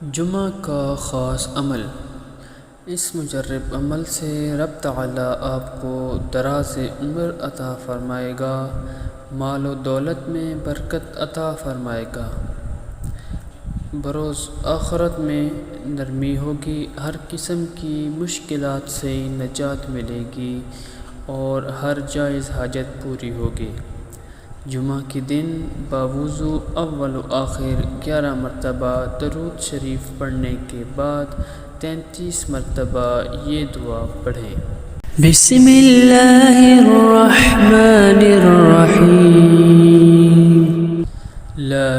جمعہ کا خاص عمل۔ اس مجرب عمل سے رب تعالیٰ آپ کو دراز عمر عطا فرمائے گا، مال و دولت میں برکت عطا فرمائے گا، بروز آخرت میں نرمی ہوگی، ہر قسم کی مشکلات سے نجات ملے گی اور ہر جائز حاجت پوری ہوگی۔ جمعہ کے دن باوضو اول و آخر 11 مرتبہ درود شریف پڑھنے کے بعد 33 مرتبہ یہ دعا پڑھیں۔ بسم اللہ الرحمن الرحیم، لا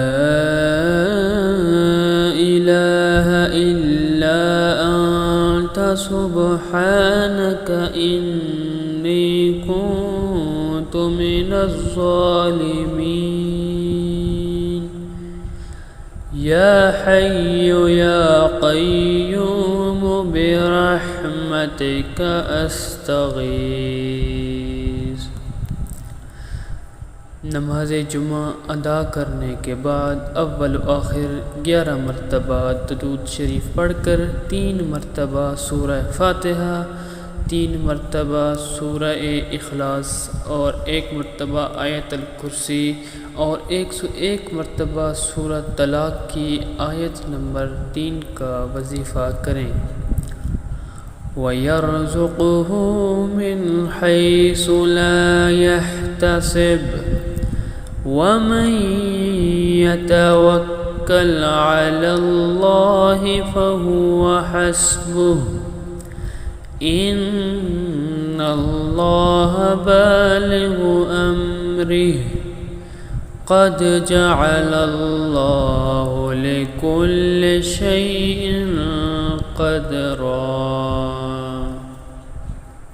الہ الا انت سبحانک انی کنت من الظالمین، یا حی یا قیوم برحمتک استغیث۔ نماز جمعہ ادا کرنے کے بعد اول و آخر 11 مرتبہ درود شریف پڑھ کر 3 مرتبہ سورہ فاتحہ، 3 مرتبہ سورہ اخلاص اور 1 مرتبہ آیت الکرسی اور 101 مرتبہ سورہ طلاق کی آیت نمبر 3 کا وظیفہ کریں۔ وَيَرْزُقْهُ مِنْ حَيْثُ لَا يَحْتَسِبُ وَمَنْ يَتَوَكَّلْ عَلَى اللَّهِ فَهُوَ حَسْبُهُ إِنَّ اللَّهَ بَالِغُ أَمْرِهِ قَدْ جَعَلَ اللَّهُ لِكُلِّ شَيْءٍ قَدْرًا۔